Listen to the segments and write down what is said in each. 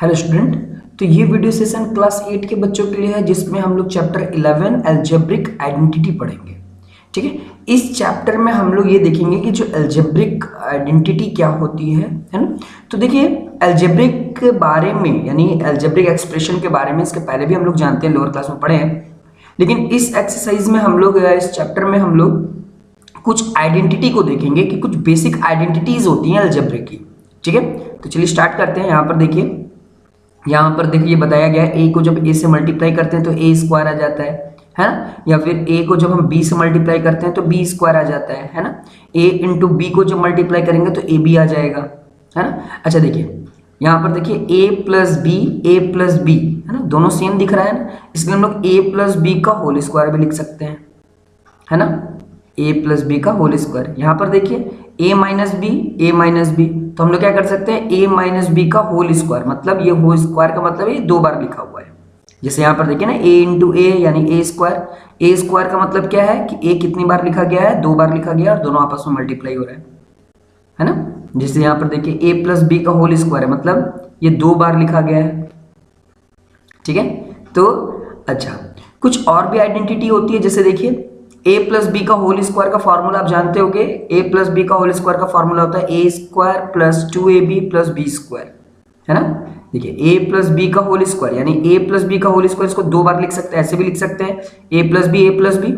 Hello student, तो ये video session class 8 के बच्चों के लिए है जिसमें हम लोग चैप्टर 11 अलजेब्रिक आइडेंटिटी पढ़ेंगे। ठीक है, इस चैप्टर में हम लोग ये देखेंगे कि जो अलजेब्रिक आइडेंटिटी क्या होती है ना। तो देखिए, अलजेब्रिक के बारे में यानी अलजेब्रिक एक्सप्रेशन के बारे में इसके पहले भी हम लोग जानते हैं, लोअर क्लास में पढ़े हैं। लेकिन इस एक्सरसाइज में हम लोग इस चैप्टर में हम लोग कुछ आइडेंटिटी को देखेंगे कि कुछ बेसिक आइडेंटिटीज होती हैं अलजेब्रिक की। ठीक है, तो चलिए स्टार्ट करते हैं। यहाँ पर देखिए, ये बताया गया है, ए को जब ए से मल्टीप्लाई करते हैं तो ए स्क्वायर आ जाता है ना। या फिर ए को जब हम बी से मल्टीप्लाई करते हैं तो बी स्क्वायर आ जाता है ना। ए इंटू बी को जब मल्टीप्लाई करेंगे तो ए बी आ जाएगा, है ना। अच्छा देखिए, यहाँ पर देखिए ए प्लस बी है ना, दोनों सेम दिख रहा है ना, इसलिए हम लोग ए प्लस बी का होल स्क्वायर भी लिख सकते हैं, है ना। ए प्लस बी का होल स्क्वायर। यहाँ पर देखिए ए माइनस बी, तो हम लोग क्या कर सकते हैं, ए माइनस बी का होल स्क्वायर, मतलब ये होल स्क्वायर का मतलब ये दो बार लिखा हुआ है। जैसे यहाँ पर देखिए ना, ए इंटू ए यानी ए स्क्वायर का मतलब क्या है कि ए कितनी बार लिखा गया है, दो बार लिखा गया और दोनों आपस में मल्टीप्लाई हो रहा है ना। जैसे यहाँ पर देखिए ए प्लस बी का होल स्क्वायर है, मतलब ये दो बार लिखा गया है। ठीक है, तो अच्छा, कुछ और भी आइडेंटिटी होती है। जैसे देखिए a प्लस बी का होल स्क्वायर का फॉर्मूला आप जानते होगे, a प्लस बी का होल स्क्वायर का फॉर्मूला होता है A square plus 2ab plus B square, है ना। देखिए a प्लस बी का होल स्क्वायर यानी a प्लस बी का होल स्क्वायर, इसको दो बार लिख सकते हैं, ऐसे भी लिख सकते हैं a प्लस बी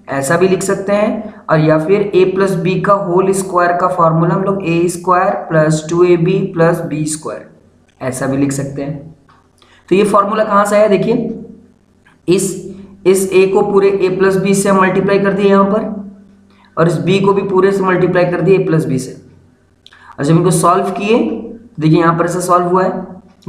ऐसा भी लिख सकते हैं, और या फिर a प्लस बी का होल स्क्वायर का फॉर्मूला हम लोग A square plus 2ab plus B square ऐसा भी लिख सकते हैं। तो ये फॉर्मूला कहाँ से आया, देखिए इस a को पूरे a प्लस बी से मल्टीप्लाई कर दिए यहाँ पर, और इस b को भी पूरे से मल्टीप्लाई कर दिए a प्लस बी से। और जब इनको सॉल्व किए, देखिए यहाँ पर ऐसा सॉल्व हुआ है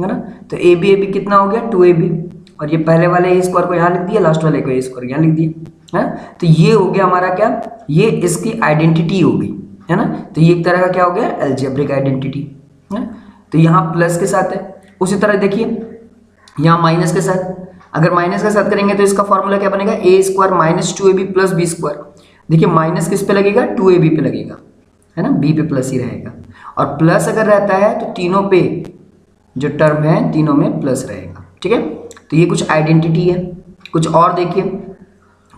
ना। तो ए बी कितना हो गया, 2ab, और ये पहले वाले ए स्क्वायर को यहाँ लिख दिया, लास्ट वाले को ए स्क्वायर यहाँ लिख दिया, है। तो ये हो गया हमारा क्या, ये इसकी आइडेंटिटी हो गई, है ना। तो ये एक तरह का क्या हो गया, अलजेब्रिक आइडेंटिटी, है। तो यहाँ प्लस के साथ है, उसी तरह देखिए यहाँ माइनस के साथ। अगर माइनस के साथ करेंगे तो इसका फॉर्मूला क्या बनेगा, a square minus 2ab plus B square. देखिए माइनस किस पे लगेगा, 2ab पे लगेगा, है ना, b पे प्लस ही रहेगा। और प्लस अगर रहता है तो तीनों पे जो टर्म है तीनों में प्लस रहेगा। ठीक है, तो ये कुछ आइडेंटिटी है। कुछ और देखिए,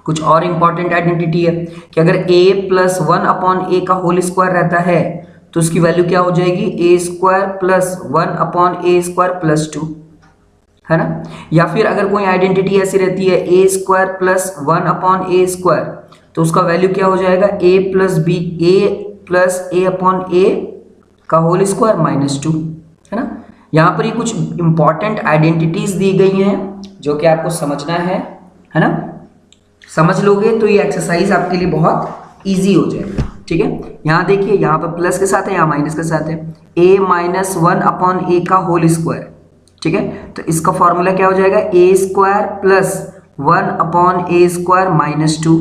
कुछ और इंपॉर्टेंट आइडेंटिटी है कि अगर a प्लस 1 अपॉन ए का होल स्क्वायर रहता है तो उसकी वैल्यू क्या हो जाएगी, ए स्क्वायर प्लस 1 अपॉन ए स्क्वायर प्लस 2, है ना। या फिर अगर कोई आइडेंटिटी ऐसी रहती है A square plus 1 upon A square, तो उसका वैल्यू क्या हो जाएगा, ए प्लस ए अपॉन ए का होल स्क्वायर माइनस 2, है ना। यहाँ पर ये कुछ इंपॉर्टेंट आइडेंटिटीज दी गई हैं जो कि आपको समझना है ना। समझ लोगे तो ये एक्सरसाइज आपके लिए बहुत ईजी हो जाएगा। ठीक है, यहाँ देखिए, यहाँ पर प्लस के साथ है, यहाँ माइनस के साथ है, ए माइनस 1 अपॉन ए का होल स्क्वायर। ठीक है, तो इसका फॉर्मूला क्या हो जाएगा, ए स्क्वायर प्लस 1 अपॉन ए स्क्वायर माइनस 2।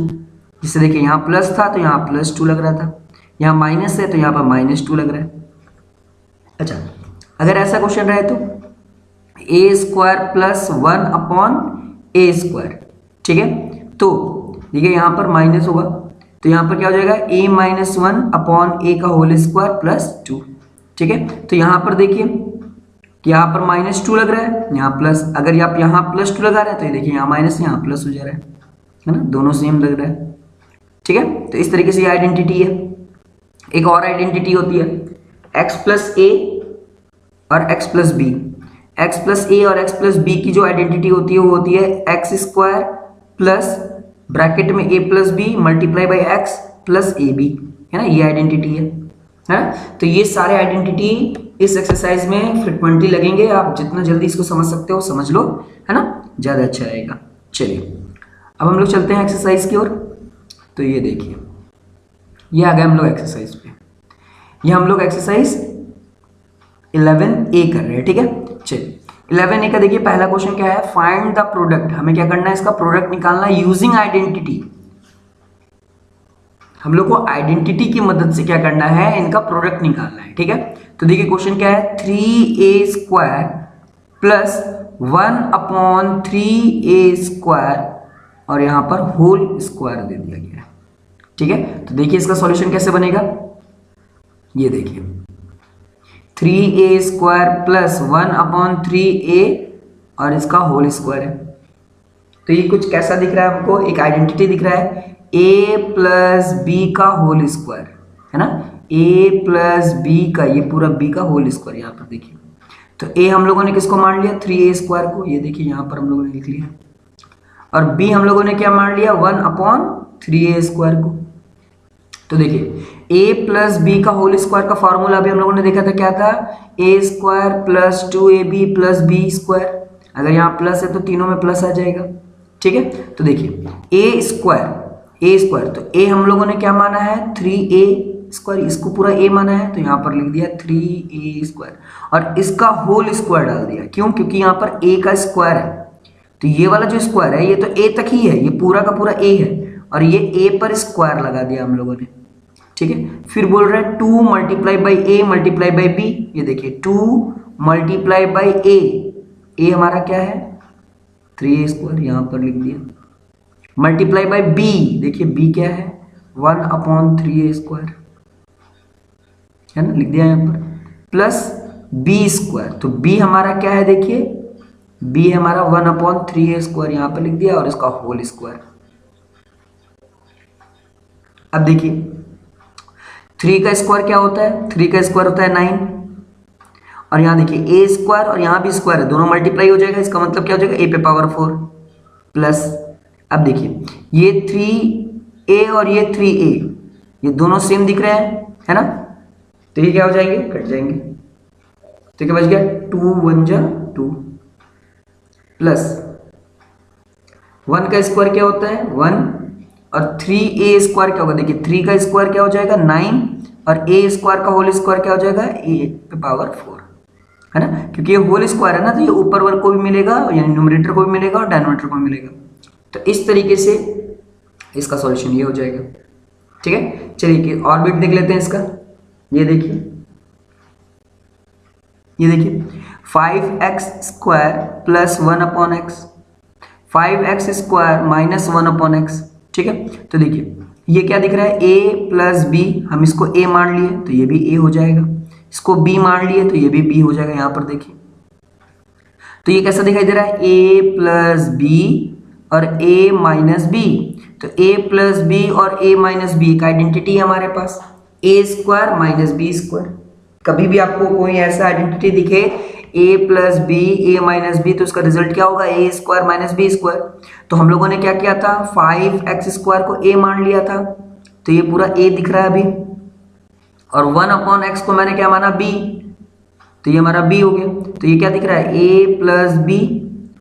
जिससे देखिए यहाँ प्लस था तो यहाँ प्लस 2 लग रहा था, यहाँ माइनस है तो यहाँ पर माइनस 2 लग रहा है। अच्छा, अगर ऐसा क्वेश्चन रहे तो a square plus 1 upon A square, ठीक है, तो देखिए यहाँ पर माइनस होगा तो यहाँ पर क्या हो जाएगा, ए माइनस 1 अपॉन ए का होल स्क्वायर प्लस 2। ठीक है, तो यहाँ पर देखिए यहाँ पर माइनस 2 लग रहा है, यहाँ प्लस। अगर आप यहाँ प्लस 2 लगा रहे हैं तो ये देखिए यहाँ माइनस यहाँ प्लस हो जा रहा है ना, दोनों सेम लग रहा है। ठीक है, तो इस तरीके से ये आइडेंटिटी है। एक और आइडेंटिटी होती है x प्लस ए और x plus b. x plus a और x प्लस बी की जो आइडेंटिटी होती है वो होती है एक्स स्क्वायर प्लस ब्रैकेट में a plus B multiply by X plus A B, है ना, ये आइडेंटिटी है ना। तो ये सारे आइडेंटिटी इस एक्सरसाइज में फ्रिक्वेंटली लगेंगे। आप जितना जल्दी इसको समझ सकते हो समझ लो, है ना, ज़्यादा अच्छा रहेगा। चलिए अब हम लोग चलते हैं एक्सरसाइज की ओर। तो ये देखिए, ये आ गए हम लोग एक्सरसाइज पे। ये हम लोग एक्सरसाइज 11A कर रहे हैं। ठीक है, चलिए 11A का देखिए पहला क्वेश्चन क्या है, फाइंड द प्रोडक्ट। हमें क्या करना है, इसका प्रोडक्ट निकालना है यूजिंग आइडेंटिटी। हम लोग को आइडेंटिटी की मदद से क्या करना है, इनका प्रोडक्ट निकालना है। ठीक है, तो देखिए क्वेश्चन क्या है, 3a square plus 1 upon 3a square और यहाँ पर होल स्क्वायर दे दिया गया है। ठीक है, तो देखिए इसका सॉल्यूशन कैसे बनेगा, ये देखिए 3a² प्लस 1/3a और इसका होल स्क्वायर है। तो ये कुछ कैसा दिख रहा है हमको, एक आइडेंटिटी दिख रहा है a प्लस बी का होल स्क्वायर, है ना, a प्लस बी का, ये पूरा b का होल स्क्वायर यहाँ पर देखिए। तो a हम लोगों ने किसको मान लिया, 3a² को, ये देखिए यहाँ पर हम लोगों ने लिख लिया, और b हम लोगों ने क्या मान लिया, 1/3a² को। तो देखिए a प्लस बी का होल स्क्वायर का फॉर्मूला भी हम लोगों ने देखा था, क्या था, a² plus 2ab plus b²। अगर यहाँ प्लस है तो तीनों में प्लस आ जाएगा, ठीक है। तो देखिए a² तो a हम लोगों ने क्या माना है, 3a², इसको पूरा a माना है, तो यहाँ पर लिख दिया 3a² और इसका होल स्क्वायर डाल दिया। क्यों, क्योंकि यहाँ पर a का स्क्वायर है, तो ये वाला जो स्क्वायर है ये तो a तक ही है, ये पूरा का पूरा a है, और ये a पर स्क्वायर लगा दिया हम लोगों ने, ठीक है। फिर बोल रहे हैं 2 multiply by a multiply by b, ये देखिए 2 मल्टीप्लाई बाई a हमारा क्या है, 3a², यहाँ पर लिख दिया, मल्टीप्लाई बाई b, देखिए b क्या है, 1/3a², है ना, लिख दिया यहाँ पर, प्लस b², तो b हमारा क्या है, देखिए b है हमारा 1/3a², यहाँ पर लिख दिया, और इसका होल स्क्वायर। अब देखिए 3 का स्क्वायर क्या होता है, 3 का स्क्वायर होता है 9, और यहाँ देखिए a² और यहाँ भी स्क्वायर है, दोनों मल्टीप्लाई हो जाएगा, इसका मतलब क्या हो जाएगा, a पे पावर 4 प्लस, अब देखिए ये 3a और ये 3a, ये दोनों सेम दिख रहे हैं, है ना, तो ये क्या हो जाएंगे, कट जाएंगे, तो क्या बच गया, 2 1 जा 2 प्लस 1 का स्क्वायर क्या होता है 1, और 3a² क्या होगा, देखिए 3 का स्क्वायर क्या हो जाएगा 9, और a² का होल स्क्वायर क्या हो जाएगा, a पे पावर 4, है ना, क्योंकि ये होल स्क्वायर है ना, तो ये ऊपर वर्ग को भी मिलेगा, यानी न्यूमरेटर को भी मिलेगा और डिनोमिनेटर को भी मिलेगा। तो इस तरीके से इसका सॉल्यूशन ये हो जाएगा, ठीक है। चलिए और बिट देख लेते हैं इसका, ये देखिए 5x² plus 1/x, 5x² minus 1/x, ठीक है। तो देखिए ये क्या दिख रहा है, a प्लस बी, हम इसको a मान लिए तो ये भी a हो जाएगा, इसको b मान लिए तो ये भी b हो जाएगा, यहाँ पर देखिए। तो ये कैसा दिखाई दे रहा है, a प्लस बी और a माइनस बी, तो a प्लस बी और a माइनस बी एक आइडेंटिटी है हमारे पास, a² माइनस b²। कभी भी आपको कोई ऐसा आइडेंटिटी दिखे a plus B a minus B, तो उसका रिजल्ट क्या होगा, a² माइनस b²। तो हम लोगों ने क्या किया था, 5x² को a मान लिया था, तो ये पूरा a दिख रहा है अभी, और 1/x को मैंने क्या माना, b, तो ये हमारा b हो गया। तो ये क्या दिख रहा है, a प्लस बी,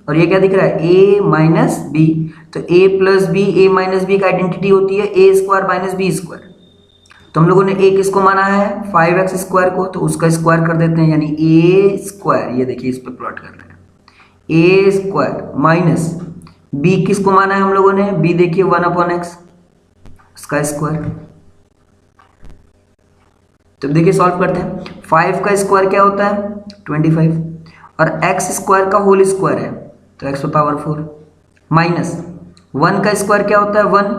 और ये क्या दिख रहा है, a माइनस बी, तो a plus B a minus B का आइडेंटिटी होती है a² माइनस b²। तो हम लोगों ने a किसको माना है, 5x² को, तो उसका स्क्वायर कर देते हैं, यानी a², ये देखिए इस पे प्लॉट कर रहे हैं, a² माइनस b किसको माना है हम लोगों ने, b देखिए 1/x, उसका स्क्वायर। तो देखिए सॉल्व करते हैं, 5 का स्क्वायर क्या होता है 25, और x² का होल स्क्वायर है तो x पे पावर 4, माइनस 1 का स्क्वायर क्या होता है 1,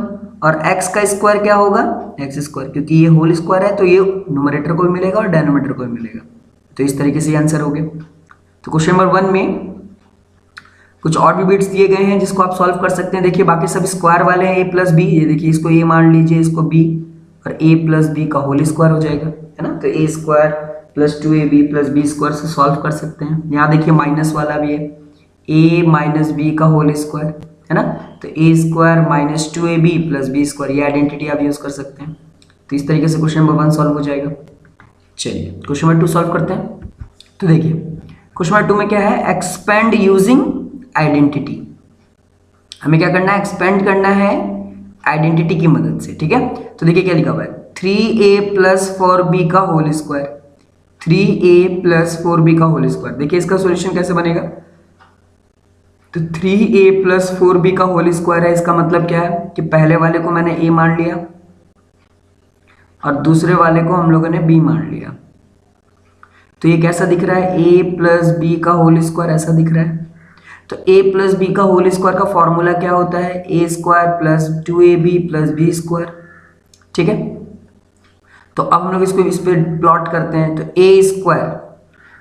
और x का स्क्वायर क्या होगा x², क्योंकि ये होल स्क्वायर है तो ये न्यूमरेटर को भी मिलेगा और डिनोमिनेटर को भी मिलेगा। तो इस तरीके से आंसर हो गया। तो क्वेश्चन नंबर 1 में कुछ और भी बिट्स दिए गए हैं जिसको आप सॉल्व कर सकते हैं। देखिए बाकी सब स्क्वायर वाले हैं, a प्लस बी, ये देखिए इसको a मान लीजिए, इसको b, और a प्लस बी का होल स्क्वायर हो जाएगा, है ना। तो a² plus 2ab plus b² से सॉल्व कर सकते हैं। यहाँ देखिए माइनस वाला भी है, a माइनस बी का होल स्क्वायर, है ना, तो a² minus 2ab plus b², ये आइडेंटिटी आप यूज कर सकते हैं। तो इस तरीके से क्वेश्चन नंबर 1 सॉल्व हो जाएगा। चलिए क्वेश्चन नंबर 2 सॉल्व करते हैं। तो देखिए क्वेश्चन नंबर 2 में क्या है, एक्सपेंड यूजिंग आइडेंटिटी। हमें क्या करना है, एक्सपेंड करना है आइडेंटिटी की मदद से, ठीक है। तो देखिए क्या लिखा हुआ है, 3a प्लस 4b का whole square, 3a plus 4b का होल स्क्वायर। देखिए इसका सॉल्यूशन कैसे बनेगा, तो 3a प्लस 4b का होल स्क्वायर है, इसका मतलब क्या है कि पहले वाले को मैंने a मान लिया और दूसरे वाले को हम लोगों ने b मान लिया। तो ये कैसा दिख रहा है, a प्लस बी का होल स्क्वायर ऐसा दिख रहा है। तो a प्लस बी का होल स्क्वायर का फॉर्मूला क्या होता है, a² plus 2ab plus b², ठीक है। तो अब हम लोग इसको इस पे प्लॉट करते हैं, तो a²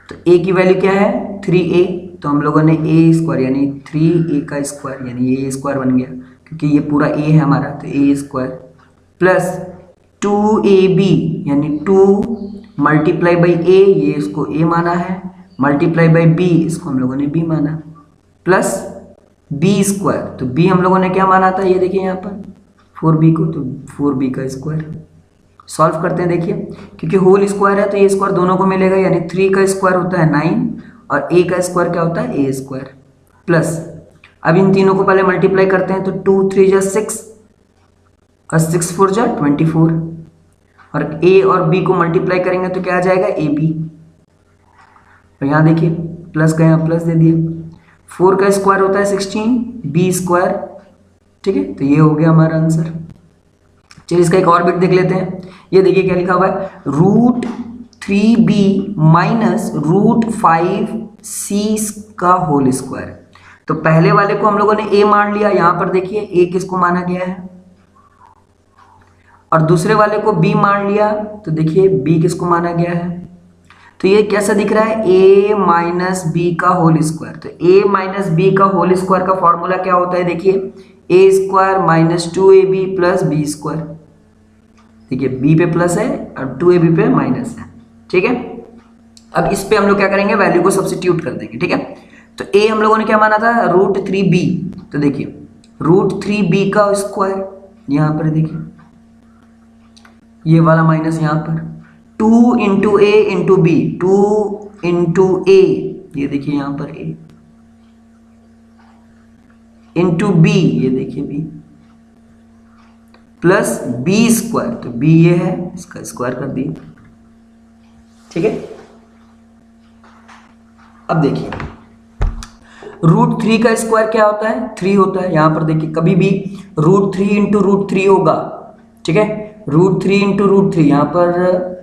तो a की वैल्यू क्या है 3a, तो हम लोगों ने a स्क्वायर यानी 3a का स्क्वायर यानी a स्क्वायर बन गया, क्योंकि ये पूरा a है हमारा, तो a स्क्वायर प्लस 2ab यानी 2 मल्टीप्लाई बाई a, ये इसको a माना है, मल्टीप्लाई बाई b, इसको हम लोगों ने b माना, प्लस b स्क्वायर, तो b हम लोगों ने क्या माना था, ये देखिए यहाँ पर 4b को, तो 4b का स्क्वायर। सॉल्व करते हैं, देखिए क्योंकि होल स्क्वायर है तो ये स्क्वायर दोनों को मिलेगा, यानी 3 का स्क्वायर होता है 9 और a का स्क्वायर क्या होता है a स्क्वायर, प्लस अब इन तीनों को पहले मल्टीप्लाई करते हैं, तो 2 3 जा 6 और 6 4 जा 24, और a और b को मल्टीप्लाई करेंगे तो क्या आ जाएगा ab, और यहाँ देखिए प्लस का यहाँ प्लस दे दिए, 4 का स्क्वायर होता है 16 b स्क्वायर, ठीक है, तो ये हो गया हमारा आंसर। चलिए इसका एक और बिट देख लेते हैं, ये देखिए क्या लिखा हुआ है, √3b माइनस √5c का होल स्क्वायर। तो पहले वाले को हम लोगों ने a मान लिया, यहां पर देखिए a किसको माना गया है, और दूसरे वाले को b मान लिया, तो देखिए b किसको माना गया है, तो ये कैसा दिख रहा है a माइनस बी का होल स्क्वायर। तो a माइनस बी का होल स्क्वायर का फॉर्मूला क्या होता है, देखिए a square minus 2ab plus B square, देखिए b पे प्लस है और 2ab पे माइनस है, ठीक है। अब इस पे हम लोग क्या करेंगे, वैल्यू को सब्स्टिट्यूट कर देंगे, ठीक है। तो a हम लोगों ने क्या माना था √3b, तो देखिए √3b का स्क्वायर, यहाँ पर देखिए ये वाला माइनस यहाँ पर 2 इंटू ए इंटू बी, 2 इंटू ए, ये देखिए यहाँ पर a इंटू बी, ये देखिए b, प्लस बी स्क्वायर, तो b ये है, इसका स्क्वायर कर दिए, ठीक है। अब देखिए √3 का स्क्वायर क्या होता है 3 होता है, यहां पर देखिए कभी भी √3 इंटू √3 होगा, ठीक है, √3 इंटू √3, यहां पर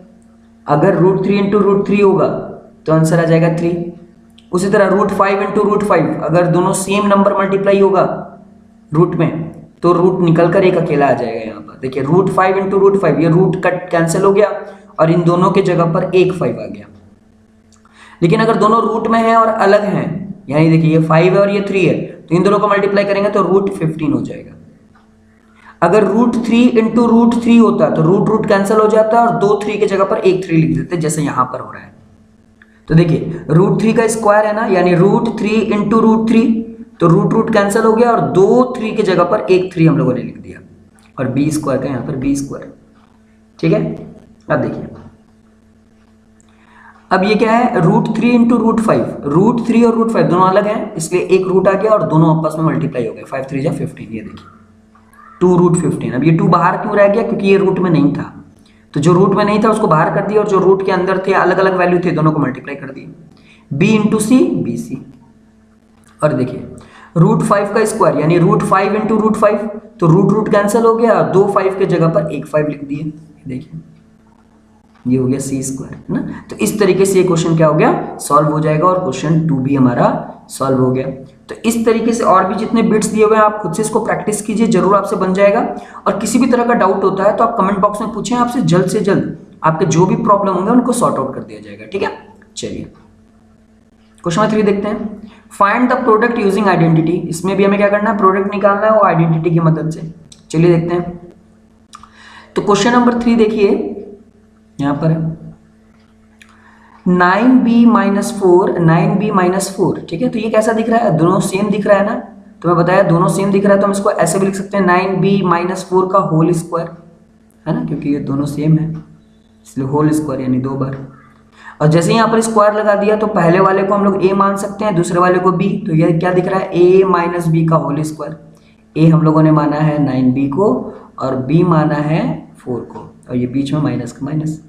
अगर √3 इंटू √3 होगा तो आंसर आ जाएगा 3। उसी तरह √5 इंटू √5, अगर दोनों सेम नंबर मल्टीप्लाई होगा रूट में तो रूट निकल कर एक अकेला आ जाएगा। यहाँ पर देखिए √5 इंटू √5, ये रूट कट कैंसिल हो गया और इन दोनों के जगह पर एक 5 आ गया। लेकिन अगर दोनों रूट में हैं और अलग हैं, यानी देखिए ये 5 है और ये 3 है, तो इन दोनों को मल्टीप्लाई करेंगे तो √15 हो जाएगा। अगर √3 इंटू √3 होता है तो रूट कैंसिल हो जाता है और 2 3 की जगह पर एक 3 लिख देते, जैसे यहां पर हो रहा है। तो देखिए √3 का स्क्वायर है ना, यानी √3 इंटू √3, तो रूट कैंसिल हो गया और 2 3 की जगह पर एक 3 हम लोगों ने लिख दिया, और बी स्क्वायर का यहाँ पर बी स्क्वायर, ठीक है। अब देखिए अब ये क्या है √3 इंटू √5, √3 और √5 दोनों अलग हैं, इसलिए एक रूट आ गया और दोनों आपस में मल्टीप्लाई हो गए, 5 3 जा 15, ये देखिए 2√15। अब ये 2 बाहर क्यों रह गया, क्योंकि ये रूट में नहीं था, तो जो रूट में नहीं था उसको बाहर कर दिया और जो रूट के अंदर थे अलग अलग वैल्यू थे दोनों को मल्टीप्लाई कर दिए, b into C B C. और देखिए √5 का स्क्वायर यानी √5 इंटू √5, तो रूट कैंसिल हो गया और 2 5 के जगह पर एक 5 लिख दिए, देखिए ये हो गया सी स्क्वायर, है ना। तो इस तरीके से ये क्वेश्चन क्या हो गया सॉल्व हो जाएगा और क्वेश्चन 2 भी हमारा सॉल्व हो गया। तो इस तरीके से और भी जितने बिट्स दिए हुए हैं आप खुद से इसको प्रैक्टिस कीजिए, जरूर आपसे बन जाएगा। और किसी भी तरह का डाउट होता है तो आप कमेंट बॉक्स में पूछें, आपसे जल्द से जल्द आपके जो भी प्रॉब्लम होंगे उनको सॉर्ट आउट कर दिया जाएगा, ठीक है। चलिए क्वेश्चन 3 देखते हैं, find the product using identity. इसमें भी हमें क्या करना है, प्रोडक्ट निकालना है वो आइडेंटिटी की मदद से। चलिए देखते हैं। तो क्वेश्चन नंबर 3 देखिए यहां पर 9b माइनस 4, ठीक है। तो ये कैसा दिख रहा है, दोनों सेम दिख रहा है ना, तो मैं बताया दोनों सेम दिख रहा है, तो हम इसको ऐसे भी लिख सकते हैं 9b माइनस 4 का होल स्क्वायर, है ना, क्योंकि ये दोनों सेम है इसलिए होल स्क्वायर यानी 2 बार। और जैसे ही यहाँ पर स्क्वायर लगा दिया तो पहले वाले को हम लोग a मान सकते हैं, दूसरे वाले को b, तो ये क्या दिख रहा है a माइनस बी का होल स्क्वायर। a हम लोगों ने माना है 9b को और b माना है 4 को, और ये बीच में माइनस का माइनस,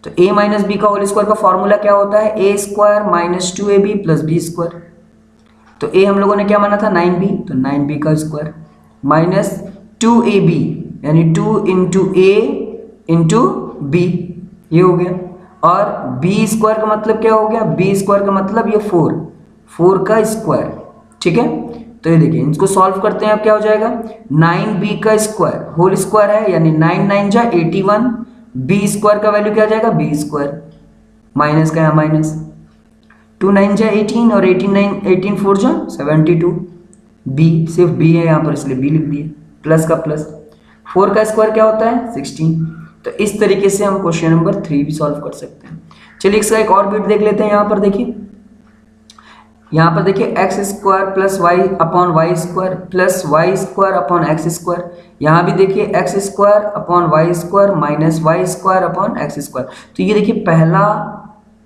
तो a माइनस बी का होल स्क्वायर का फॉर्मूला क्या होता है a square minus 2ab plus B square. तो a हम लोगों ने क्या माना था 9b, तो 9b का स्क्वायर माइनस 2ab यानी 2 इंटू a इंटू b, ये हो गया। और b स्क्वायर का मतलब क्या हो गया, b स्क्वायर का मतलब ये 4 का स्क्वायर, ठीक है। तो ये देखिए इसको सॉल्व करते हैं, अब क्या हो जाएगा 9b का स्क्वायर होल स्क्वायर है यानी 9 9 जा 81, b स्क्वायर का वैल्यू क्या आ जाएगा b स्क्वायर, माइनस का यहाँ माइनस, 2 9 जा 18 और 18 4 जा 72, बी सिर्फ बी है यहाँ पर इसलिए बी लिख दिए, प्लस का प्लस, 4 का स्क्वायर क्या होता है 16। तो इस तरीके से हम क्वेश्चन नंबर 3 भी सॉल्व कर सकते हैं। चलिए इसका एक और बिट देख लेते हैं। यहाँ पर देखिए, यहाँ पर देखिए X square plus Y upon Y square plus Y square upon X square. यहाँ भी देखिए X square upon Y square minus Y square upon X square. तो ये देखिए पहला,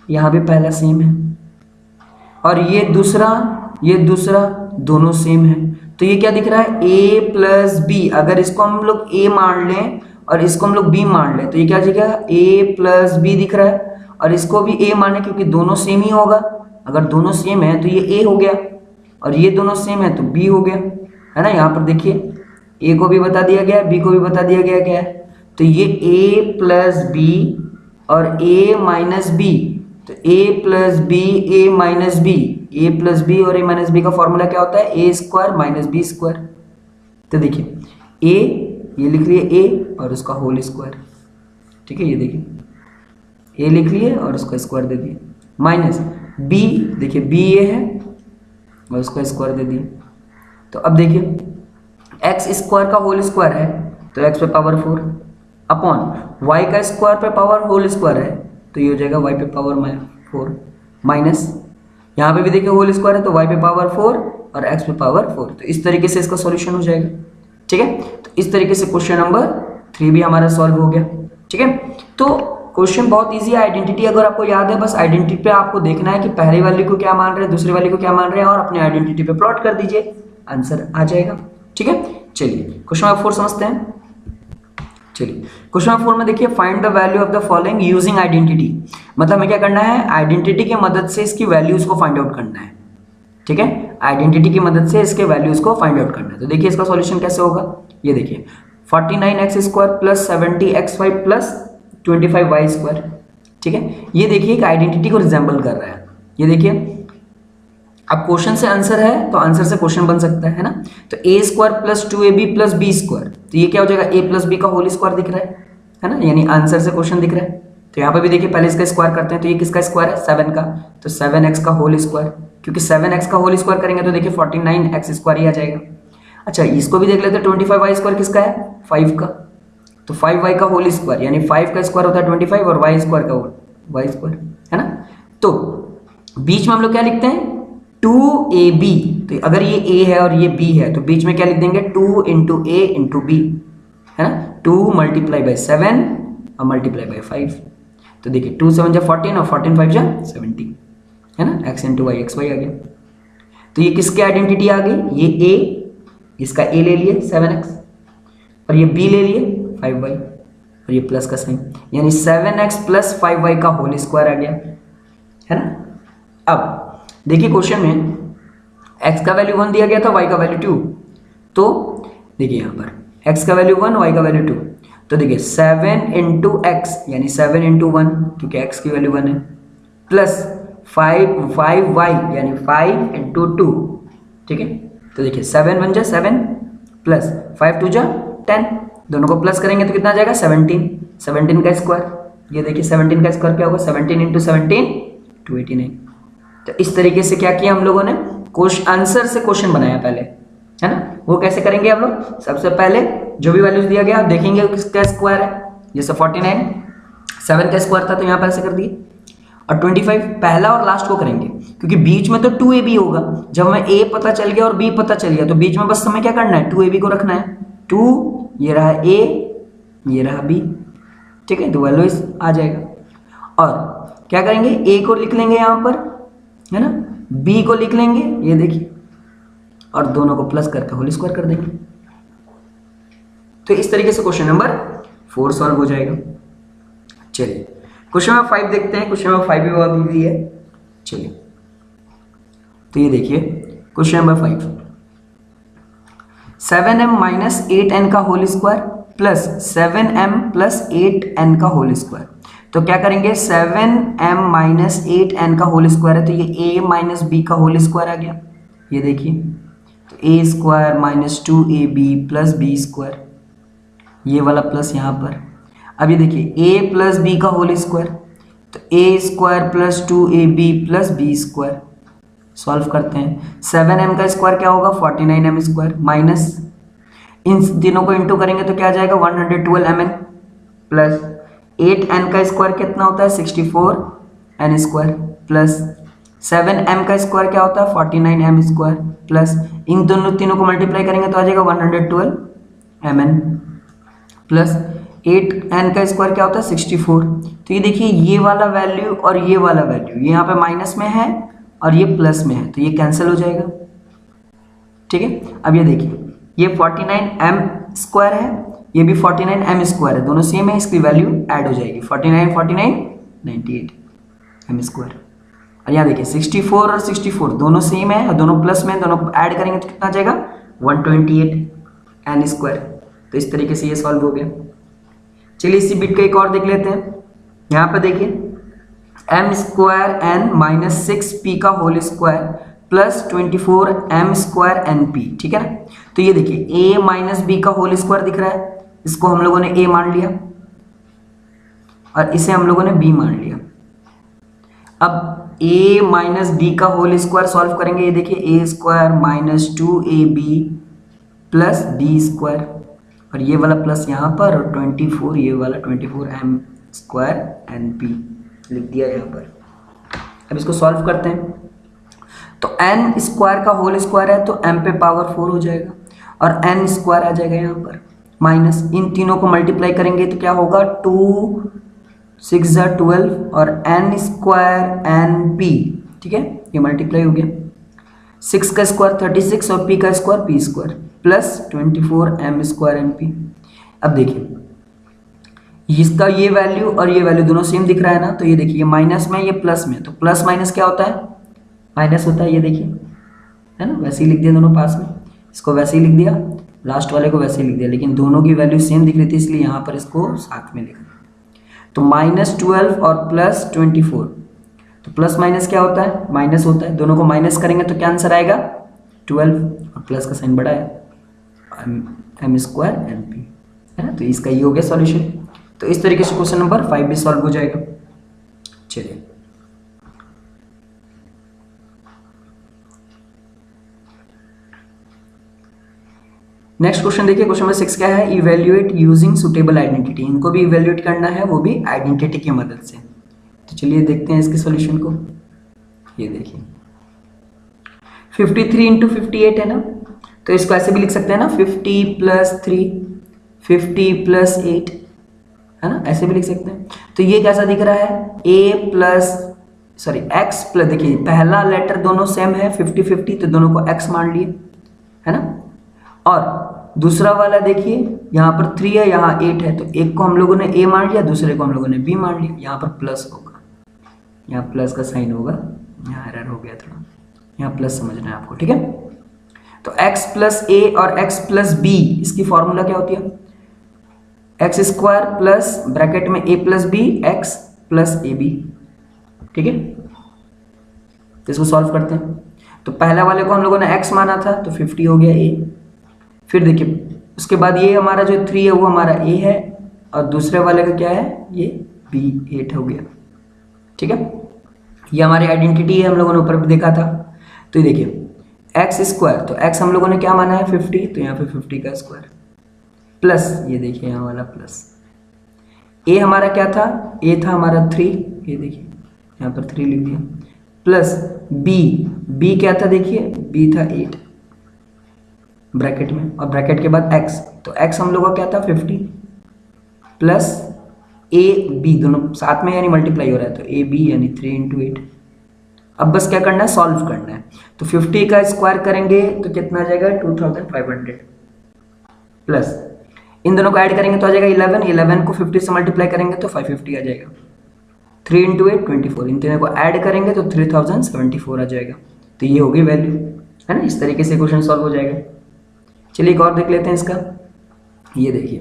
यहाँ भी पहला सेम है और ये दूसरा दोनों सेम है। तो ये क्या दिख रहा है a प्लस बी। अगर इसको हम लोग a मान लें और इसको हम लोग b मान लें तो ये क्या दिखेगा a प्लस बी दिख रहा है, और इसको भी a माने क्योंकि दोनों सेम ही होगा। अगर दोनों सेम है तो ये a हो गया और ये दोनों सेम है तो b हो गया, है ना। यहाँ पर देखिए a को भी बता दिया गया है, b को भी बता दिया गया क्या है। तो ये a प्लस बी और a माइनस बी, तो a plus B a minus B, a plus B और a माइनस बी का फॉर्मूला क्या होता है a square minus B square. तो देखिए a ये लिख लिए a और उसका होल स्क्वायर, ठीक है। ये देखिए a लिख लिए और उसका स्क्वायर दे दिए, माइनस b, देखिए b ये है और उसका स्क्वायर दे दिए। तो अब देखिए x स्क्वायर का होल स्क्वायर है तो x पे पावर 4 अपॉन y का स्क्वायर पे पावर होल स्क्वायर है तो ये हो जाएगा y पे पावर 4 माइनस, यहाँ पे भी देखिए होल स्क्वायर है तो y पे पावर 4 और x पे पावर 4। तो इस तरीके से इसका सॉल्यूशन हो जाएगा, ठीक है। तो इस तरीके से क्वेश्चन नंबर 3 भी हमारा सॉल्व हो गया, ठीक है। तो क्वेश्चन बहुत इजी है। आइडेंटिटी अगर आपको याद है, बस आइडेंटिटी पे आपको देखना है कि पहली वाली को क्या मान रहे हैं, दूसरी वाली को क्या मान रहे हैं और अपने आइडेंटिटी पे प्लॉट कर दीजिए, आंसर आ जाएगा, ठीक है। चलिए क्वेश्चन नंबर 4 समझते हैं। चलिए क्वेश्चन नंबर 4 में देखिए find the value of the following using identity. मतलब हमें क्या करना है, आइडेंटिटी की मदद से इसकी वैल्यूज को फाइंड आउट करना है, ठीक है। आइडेंटिटी की मदद से इसके वैल्यूज को फाइंड आउट करना है। तो देखिए इसका सॉल्यूशन कैसे होगा, ये देखिए 49x square plus 70xy plus 25y square, ठीक है। ये देखिए एक आइडेंटिटी को रिजेंबल कर रहा है। ये देखिए अब क्वेश्चन से आंसर है तो आंसर से क्वेश्चन बन सकता है ना। तो a square plus 2ab plus b square, तो ये क्या हो जाएगा a प्लस बी का होल स्क्वायर दिख रहा है ना, यानी आंसर से क्वेश्चन दिख रहा है। तो यहाँ पे भी देखिए पहले इसका स्क्वायर करते हैं, तो ये किसका स्क्वायर है 7 का, तो 7x का होल स्क्वायर, क्योंकि 7x का होल स्क्वायर करेंगे तो देखिए 49x स्क्वायर ही आ जाएगा। अच्छा इसको भी देख लेते हैं, 25y स्क्वायर किसका है 5 का, तो 5y का होल स्क्वायर, यानी 5 का स्क्वायर होता है 25 और y स्क्वायर का y स्क्वायर, है ना। तो बीच में हम लोग क्या लिखते हैं 2ab, तो अगर ये a है और ये b है तो बीच में क्या लिख देंगे 2 इंटू a इंटू b, है ना। 2 मल्टीप्लाई बाई 7 और मल्टीप्लाई बाई 5, तो देखिए 2 7 जा 14 और 14 5 जा 70, है ना। x into y x y आ गया। तो ये किसकी आइडेंटिटी आ गई, ये a, इसका a ले लिए 7x और ये b ले लिए 5y और ये प्लस का साइन, यानी 7x प्लस 5y का होल स्क्वायर आ गया, है ना। अब देखिए क्वेश्चन में x का वैल्यू 1 दिया गया था, y का वैल्यू 2, तो देखिए यहाँ पर x का वैल्यू 1 y का वैल्यू 2, तो देखिए 7 इंटू एक्स यानी 7 इंटू 1 क्योंकि x की वैल्यू 1 है, प्लस 5y यानी 5 इंटू 2, ठीक है। तो देखिए 7 1 जा 7 प्लस 5 2 जा 10, दोनों को प्लस करेंगे तो कितना आ जाएगा 17, 17 का स्क्वायर, ये देखिए 17 का स्क्वायर क्या होगा 17 इंटू 17 289। तो इस तरीके से क्या किया हम लोगों ने, आंसर से क्वेश्चन बनाया पहले, है ना। वो कैसे करेंगे हम लोग, सबसे पहले जो भी वैल्यूज दिया गया देखेंगे किसका स्क्वायर है, जैसे 49 7 का स्क्वायर था तो यहाँ पर ऐसे कर दिए, और 25 पहला और लास्ट को करेंगे क्योंकि बीच में तो 2ab होगा। जब हमें a पता चल गया और b पता चल गया तो बीच में बस हमें क्या करना है 2ab को रखना है, 2 ये रहा a ये रहा b, ठीक है। तो वैल्यू आ जाएगा। और क्या करेंगे a को लिख लेंगे यहाँ पर, है ना, b को लिख लेंगे ये देखिए, और दोनों को प्लस करके होल स्क्वायर कर देंगे। तो इस तरीके से क्वेश्चन नंबर 4 सॉल्व हो जाएगा। चलिए क्वेश्चन नंबर 5 देखते हैं। क्वेश्चन नंबर 5 भी बहुत इजी है। चलिए तो ये देखिए question number 5, 7m minus 8n का whole square plus 7m plus 8n का होल स्क्वायर। तो क्या करेंगे 7m माइनस 8n का होल स्क्वायर है तो ये a माइनस b का होल स्क्वायर आ गया, ये देखिए। तो a square minus 2ab plus b square, ये वाला प्लस यहाँ पर। अब ये देखिए a प्लस b का होल स्क्वायर, तो a square plus 2ab plus B square. Solve करते हैं। 7m का स्क्वायर क्या होगा 49m स्क्वायर, माइनस इन तीनों को इंटू करेंगे तो क्या आ जाएगा 112mn, प्लस 8n का स्क्वायर कितना होता है 64n स्क्वायर, प्लस 7m का स्क्वायर क्या होता है 49m स्क्वायर, प्लस इन दोनों तीनों को मल्टीप्लाई करेंगे तो आ जाएगा 112mn, प्लस 8n का स्क्वायर क्या होता है 64। तो ये देखिए ये वाला वैल्यू और ये वाला वैल्यू ये यहाँ पे माइनस में है और ये प्लस में है, तो ये कैंसिल हो जाएगा। ठीक है, अब ये देखिए ये 49m स्क्वायर है, ये भी 49m स्क्वायर है, दोनों सेम है, इसकी वैल्यू ऐड हो जाएगी 49 49 98m स्क्वायर। और यहाँ देखिए 64 और 64 दोनों सेम है और दोनों प्लस में, दोनों को ऐड करेंगे तो कितना आ जाएगा 128n स्क्वायर। तो इस तरीके से ये सॉल्व हो गया। चलिए इसी बिट का एक और देख लेते हैं। यहाँ पर देखिए m square n minus 6p का whole square plus 24m square np। ठीक है ना, तो ये देखिए a माइनस बी का होल स्क्वायर दिख रहा है, इसको हम लोगों ने a मान लिया और इसे हम लोगों ने b मान लिया। अब a माइनस बी का होल स्क्वायर सॉल्व करेंगे, ये देखिए a square minus 2ab plus b square, और ये वाला प्लस यहाँ पर और 24 ये वाला 24m स्क्वायर np लिख दिया यहाँ पर। अब इसको सॉल्व करते हैं। तो n स्क्वायर का होल स्क्वायर है तो m पे पावर 4 हो जाएगा और n स्क्वायर आ जाएगा यहाँ पर, माइनस इन तीनों को मल्टीप्लाई करेंगे तो क्या होगा 2 6 12 और n स्क्वायर np। ठीक है, ये मल्टीप्लाई हो गया, 6 का स्क्वायर 36 और p का square p square plus 24m square np। अब देखिए इसका ये वैल्यू और ये वैल्यू दोनों सेम दिख रहा है ना, तो ये देखिए ये माइनस में ये प्लस में, तो प्लस माइनस क्या होता है माइनस होता है, ये देखिए है ना, वैसे ही लिख दिया दोनों पास में, इसको वैसे ही लिख दिया, लास्ट वाले को वैसे ही लिख दिया, लेकिन दोनों की वैल्यू सेम दिख रही थी इसलिए यहाँ पर इसको साथ में लिखा। तो -12 और +24, तो प्लस माइनस क्या होता है माइनस होता है, दोनों को माइनस करेंगे तो क्या आंसर आएगा 12 और प्लस का साइन बड़ा है m स्क्वायर np, है ना। तो इसका ये हो गया सॉल्यूशन। तो इस तरीके से क्वेश्चन नंबर 5 भी सॉल्व हो जाएगा। चलिए नेक्स्ट क्वेश्चन देखिए, क्वेश्चन नंबर 6 क्या है, इवेल्युएट यूजिंग सुटेबल आइडेंटिटी। इनको भी इवेल्युएट करना है, वो भी आइडेंटिटी की मदद से। तो चलिए देखते हैं इसके सॉल्यूशन को। ये देखिए 53 इंटू 58 है ना, तो इसको ऐसे भी लिख सकते हैं ना 50 प्लस 3 50 प्लस 8, है ना, ऐसे भी लिख सकते हैं। तो ये कैसा दिख रहा है a plus sorry x plus, देखिए पहला लेटर दोनों सेम है 50 50, तो दोनों को x मान लिए, है ना। और दूसरा वाला देखिए यहाँ पर 3 है यहाँ 8 है, तो एक को हम लोगों ने a मान लिया, दूसरे को हम लोगों ने b मान लिया। यहाँ पर प्लस होगा, यहाँ प्लस का साइन होगा, यहाँ एरर हो गया थोड़ा, यहाँ प्लस समझना है आपको, ठीक है। तो x प्लस a और x प्लस b, इसकी फॉर्मूला क्या होती है एक्स स्क्वायर प्लस ब्रैकेट में a plus B X plus A B. ठीक है, तो इसको सॉल्व करते हैं। तो पहले वाले को हम लोगों ने x माना था तो 50 हो गया a। फिर देखिए उसके बाद ये हमारा जो 3 है वो हमारा a है और दूसरे वाले का क्या है ये b 8 हो गया। ठीक है, ये हमारी आइडेंटिटी है, हम लोगों ने ऊपर भी देखा था। तो ये देखिए एक्स स्क्वायर, तो x हम लोगों ने क्या माना है 50, तो यहाँ पे 50 का स्क्वायर प्लस ये देखिए यहाँ वाला प्लस a हमारा क्या था a था हमारा 3, ये देखिए यहाँ पर 3 लिख दिया, प्लस b क्या था देखिए b था 8 ब्रैकेट में और ब्रैकेट के बाद x, तो x हम लोगों का क्या था 50 प्लस a b दोनों साथ में यानी मल्टीप्लाई हो रहा है, तो a b यानी 3 इंटू 8। अब बस क्या करना है सॉल्व करना है। तो 50 का स्क्वायर करेंगे तो कितना आ जाएगा 2500 प्लस इन दोनों को ऐड करेंगे तो आ जाएगा 11 को 50 से मल्टीप्लाई करेंगे तो 550 आ जाएगा, 3 इंटू 8 24, इन तीनों को ऐड करेंगे तो 3074 आ जाएगा। तो ये होगी वैल्यू, है ना। इस तरीके से क्वेश्चन सॉल्व हो जाएगा। चलिए एक और देख लेते हैं इसका। ये देखिए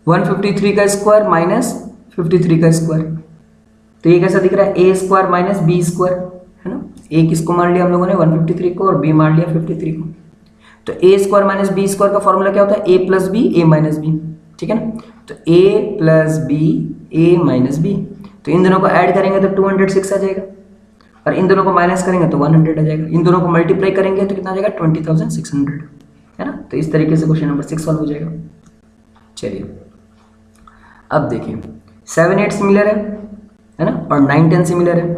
153 का स्क्वायर माइनस 53 का स्क्वायर, तो ये कैसा दिख रहा है a square minus B square, है ना। a किसको मान लिया हम लोगों ने 153 को और b मान लिया 53 को। तो a square minus B square का फॉर्मूला क्या होता है a plus B a minus B, ठीक है ना। तो a plus B A minus B. तो इन दोनों को ऐड करेंगे तो 206 आ जाएगा, और इन दोनों को माइनस करेंगे तो 100 आ जाएगा। इन दोनों को मल्टीप्लाई करेंगे तो कितना आ जाएगा 20,600, है ना। तो इस तरीके से क्वेश्चन नंबर 6 सॉल्व हो जाएगा। चलिए अब देखिए 7 8 सिमिलर है ना, और 9 10 सिमिलर है।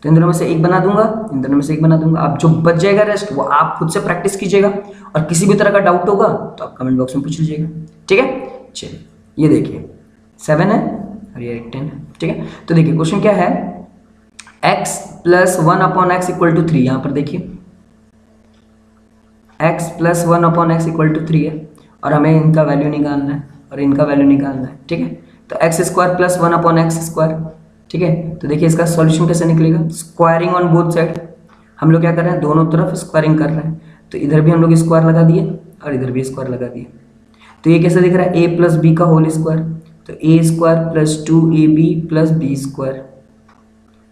तो इन दोनों में से एक बना दूंगा, इन दोनों में से एक बना दूंगा। अब जो बच जाएगा रेस्ट वो आप खुद से प्रैक्टिस कीजिएगा, और किसी भी तरह का डाउट होगा तो आप कमेंट बॉक्स में पूछ लीजिएगा, ठीक है। चलिए ये देखिए 7 है और ये 10 है, ठीक है। तो देखिए क्वेश्चन क्या है, x plus 1/x equal to 3। यहाँ पर देखिए x plus 1/x equal to 3 है, और हमें इनका वैल्यू निकालना है और इनका वैल्यू निकालना है, ठीक है। तो x square plus 1/x square, ठीक है। तो देखिए इसका सॉल्यूशन कैसे निकलेगा, स्क्वायरिंग ऑन बोथ साइड। हम लोग क्या कर रहे हैं, दोनों तरफ स्क्वायरिंग कर रहे हैं। तो इधर भी हम लोग स्क्वायर लगा दिए और इधर भी स्क्वायर लगा दिए। तो ये कैसे दिख रहा है, a प्लस बी का होल स्क्वायर। तो a square plus 2ab plus B square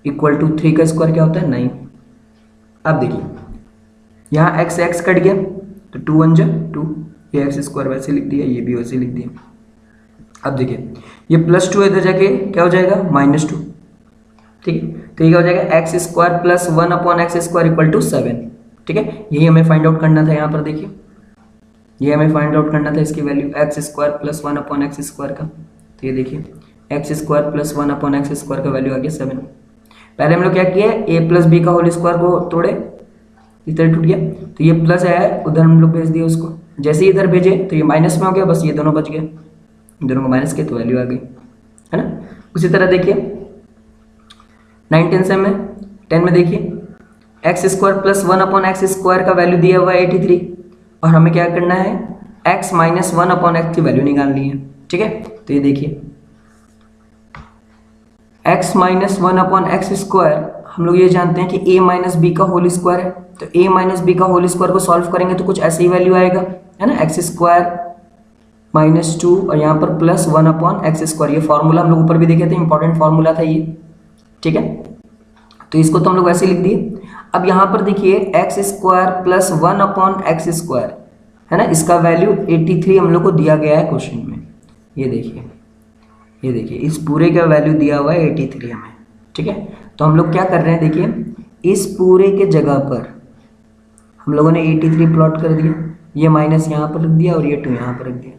equal to 3 का स्क्वायर क्या होता है 9। अब देखिए यहाँ x x कट गया तो 2 1 जा 2, ये x स्क्वायर वैसे लिख दिया, ये भी वैसे लिख दिया। अब देखिए ये प्लस 2 इधर जाके क्या हो जाएगा -2, ठीक है। तो ये क्या हो जाएगा x square plus 1/x square equal to 7, ठीक है। यही हमें फाइंड आउट करना था। यहाँ पर देखिए ये हमें फाइंड आउट करना था इसकी value x square plus 1/x square का। तो ये देखिए x square plus 1/x square का वैल्यू आ गया 7। पहले हम लोग क्या किया, a प्लस बी का होल स्क्वायर को तोड़े, इस तरह टूट गया। तो ये प्लस है उधर हम लोग भेज दिए उसको, जैसे ही इधर भेजे तो ये माइनस में हो गया, बस ये दोनों बच गए, दोनों को माइनस किया तो वैल्यू आ गई, है ना। उसी तरह देखिए 9 10 से में 10 में देखिए x square plus 1/x square का वैल्यू दिया हुआ है 83, और हमें क्या करना है x माइनस 1/x की वैल्यू निकालनी है, ठीक है। तो ये देखिए x माइनस 1/x स्क्वायर, हम लोग ये जानते हैं कि a माइनस बी का होल स्क्वायर है। तो a माइनस बी का होल स्क्वायर को सॉल्व करेंगे तो कुछ ऐसे ही वैल्यू आएगा, है ना, x स्क्वायर माइनस 2 और यहाँ पर प्लस 1/x स्क्वायर। ये फॉर्मूला हम लोग ऊपर भी देखे थे, इंपॉर्टेंट फॉर्मूला था ये, ठीक है। तो इसको तो हम लोग वैसे लिख दिए। अब यहाँ पर देखिए x square plus 1/x square, है ना, इसका वैल्यू 83 हम लोग को दिया गया है क्वेश्चन में। ये देखिए इस पूरे का वैल्यू दिया हुआ है 83 हमें, ठीक है। तो हम लोग क्या कर रहे हैं, देखिए इस पूरे के जगह पर हम लोगों ने 83 प्लॉट कर दिया, ये माइनस यहाँ पर रख दिया और ये 2 यहाँ पर रख दिया।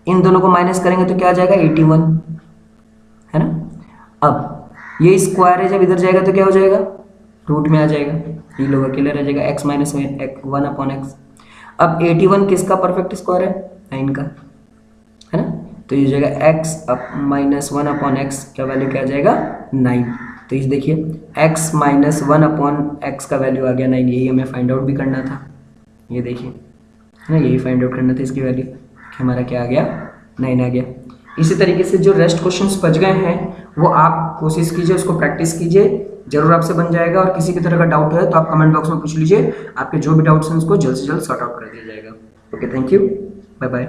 इन दोनों को माइनस करेंगे तो क्या आ जाएगा 81, है ना। अब ये स्क्वायर है, जब इधर जाएगा तो क्या हो जाएगा, रूट में आ जाएगा, ये लोग अकेले रह जाएगा x माइनस 1/x। अब 81 किसका परफेक्ट स्क्वायर है, 9 का, है ना। तो ये जाएगा x अब माइनस 1/x का वैल्यू क्या आ जाएगा 9। तो इस देखिए x माइनस 1/x का वैल्यू आ गया 9। यही हमें फाइंड आउट भी करना था, ये देखिए, है ना, यही फाइंड आउट करना था इसकी वैल्यू, हमारा क्या आ गया 9 आ गया। इसी तरीके से जो रेस्ट क्वेश्चंस बच गए हैं वो आप कोशिश कीजिए, उसको प्रैक्टिस कीजिए, जरूर आपसे बन जाएगा। और किसी भी तरह का डाउट है तो आप कमेंट बॉक्स में पूछ लीजिए, आपके जो भी डाउट्स हैं उसको जल्द से जल्द सॉर्ट आउट कर दिया जाएगा। Okay, thank you, bye bye.